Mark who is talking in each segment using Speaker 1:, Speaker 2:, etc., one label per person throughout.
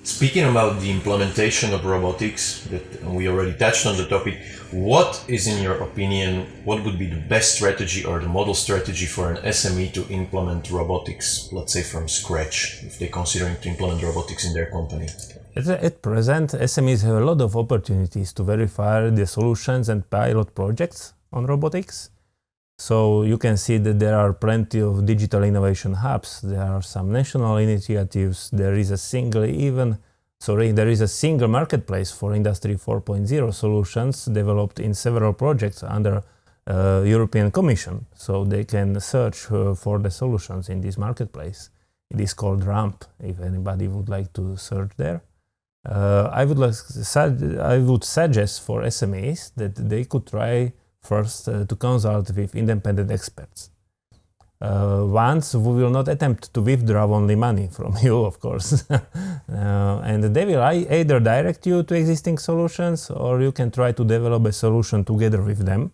Speaker 1: Speaking about the implementation of robotics, that we already touched on the topic, what is, in your opinion, what would be the best strategy or the model strategy for an SME to implement robotics, let's say from scratch, if they're considering to implement robotics in their company?
Speaker 2: At present, SMEs have a lot of opportunities to verify the solutions and pilot projects on robotics. So you can see that there are plenty of digital innovation hubs. There are some national initiatives. There is a single marketplace for Industry 4.0 solutions developed in several projects under European Commission. So they can search for the solutions in this marketplace. It is called RAMP, if anybody would like to search there. I would suggest for SMEs that they could try first to consult with independent experts. Once we will not attempt to withdraw only money from you, of course. And they will either direct you to existing solutions, or you can try to develop a solution together with them.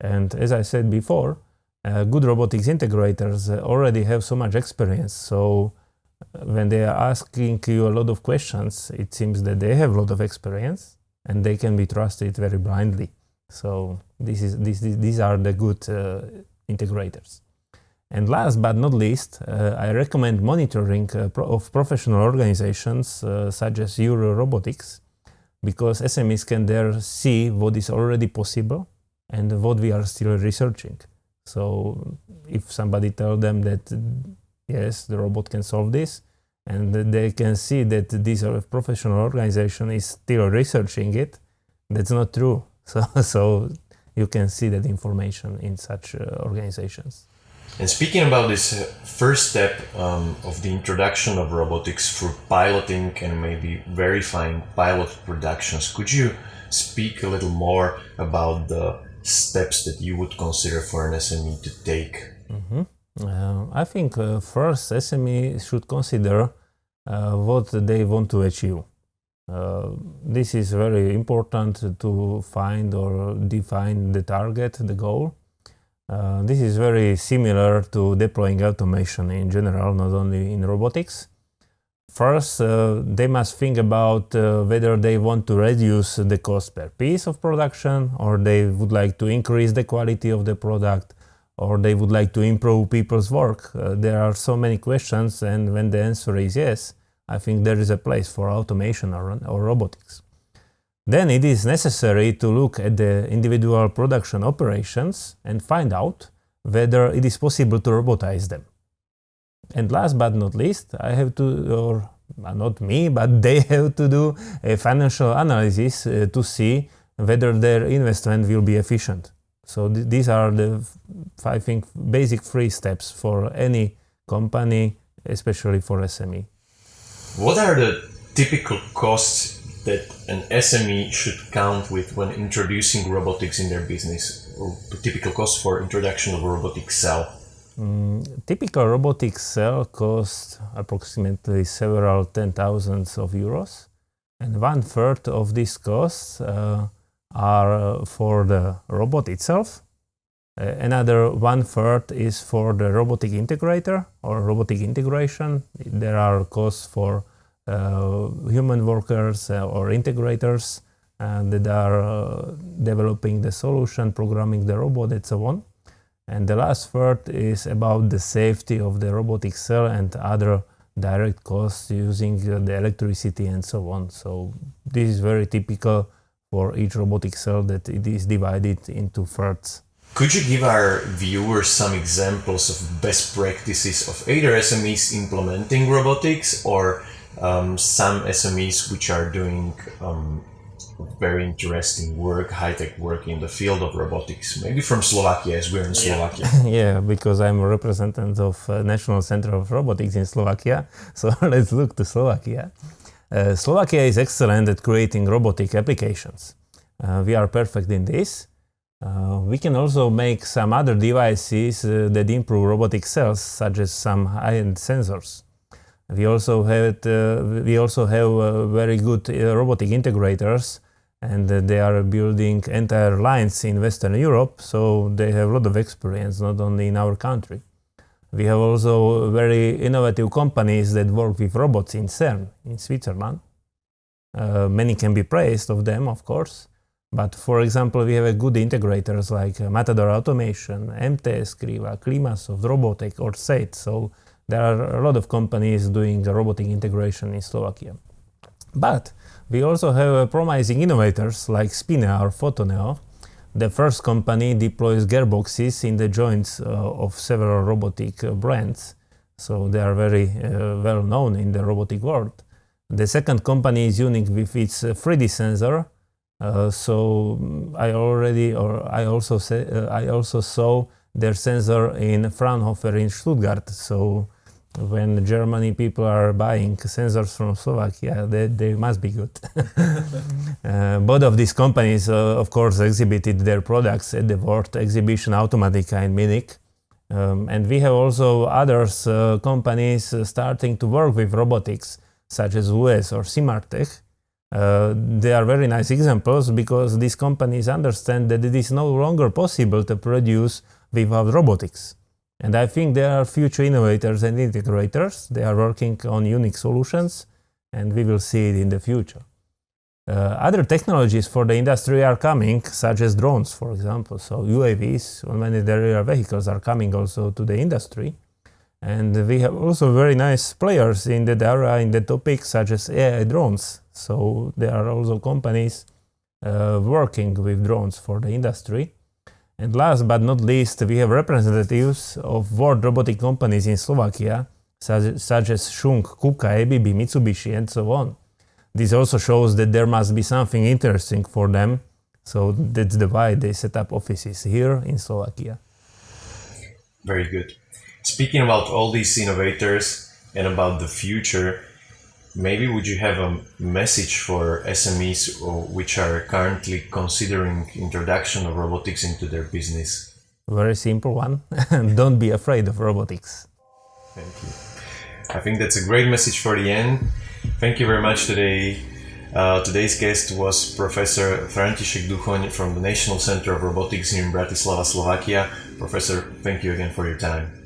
Speaker 2: And as I said before, good robotics integrators already have so much experience. So when they are asking you a lot of questions, it seems that they have a lot of experience and they can be trusted very blindly. So these are the good integrators. And last but not least, I recommend monitoring of professional organizations such as Euro Robotics, because SMEs can there see what is already possible and what we are still researching. So if somebody tells them that yes, the robot can solve this, and they can see that this professional organization is still researching it, that's not true. So you can see that information in such organizations.
Speaker 1: And speaking about this first step of the introduction of robotics through piloting and maybe verifying pilot productions, could you speak a little more about the steps that you would consider for an SME to take?
Speaker 2: Mm-hmm. I think first SME should consider what they want to achieve. This is very important to find or define the target, the goal. This is very similar to deploying automation in general, not only in robotics. First, they must think about whether they want to reduce the cost per piece of production, or they would like to increase the quality of the product, or they would like to improve people's work. There are so many questions, and when the answer is yes, I think there is a place for automation or robotics. Then it is necessary to look at the individual production operations and find out whether it is possible to robotize them. And last but not least, I have to, or not me, but they have to do a financial analysis to see whether their investment will be efficient. So these are the, I think, basic 3 steps for any company, especially for SME.
Speaker 1: What are the typical costs that an SME should count with when introducing robotics in their business, or the typical cost for introduction of a robotic cell?
Speaker 2: Typical robotic cell costs approximately several 10,000s of euros, and 1/3 of these costs are for the robot itself. Another 1/3 is for the robotic integrator or robotic integration. There are costs for human workers or integrators that are developing the solution, programming the robot, and so on. And the last third is about the safety of the robotic cell and other direct costs using the electricity and so on. So this is very typical for each robotic cell, that it is divided into thirds.
Speaker 1: Could you give our viewers some examples of best practices of either SMEs implementing robotics or some SMEs which are doing very interesting work, high-tech work in the field of robotics, maybe from Slovakia, as we're in Slovakia?
Speaker 2: Yeah, because I'm a representative of National Center of Robotics in Slovakia, so let's look to Slovakia. Slovakia is excellent at creating robotic applications. We are perfect in this. We can also make some other devices that improve robotic cells, such as some high-end sensors. We also have very good robotic integrators, and they are building entire lines in Western Europe, so they have a lot of experience, not only in our country. We have also very innovative companies that work with robots in CERN, in Switzerland. Many can be praised of them, of course. But for example, we have good integrators like Matador Automation, MTS, Kriva, Klimasoft, Robotics, or SATE. So there are a lot of companies doing robotic integration in Slovakia. But we also have promising innovators like Spinea or Photoneo. The first company deploys gearboxes in the joints of several robotic brands. So they are very well known in the robotic world. The second company is unique with its 3D sensor. I also saw their sensor in Fraunhofer in Stuttgart. So when Germany people are buying sensors from Slovakia, they must be good. Both of these companies, of course, exhibited their products at the World Exhibition Automatica in Munich. And we have also others companies starting to work with robotics, such as US or Simartech. They are very nice examples because these companies understand that it is no longer possible to produce without robotics. And I think there are future innovators and integrators. They are working on unique solutions, and we will see it in the future. Other technologies for the industry are coming, such as drones, for example. So UAVs, unmanned aerial vehicles, are coming also to the industry. And we have also very nice players in that area, in the topic, such as AI drones. So there are also companies working with drones for the industry. And last but not least, we have representatives of world robotic companies in Slovakia, such as Schunk, Kuka, ABB, Mitsubishi, and so on. This also shows that there must be something interesting for them. So that's why they set up offices here in Slovakia.
Speaker 1: Very good. Speaking about all these innovators and about the future, maybe would you have a message for SMEs which are currently considering introduction of robotics into their business?
Speaker 2: Very simple one. Don't be afraid of robotics.
Speaker 1: Thank you. I think that's a great message for the end. Thank you very much today. Today's guest was Professor František Duchoň from the National Center of Robotics here in Bratislava, Slovakia. Professor, thank you again for your time.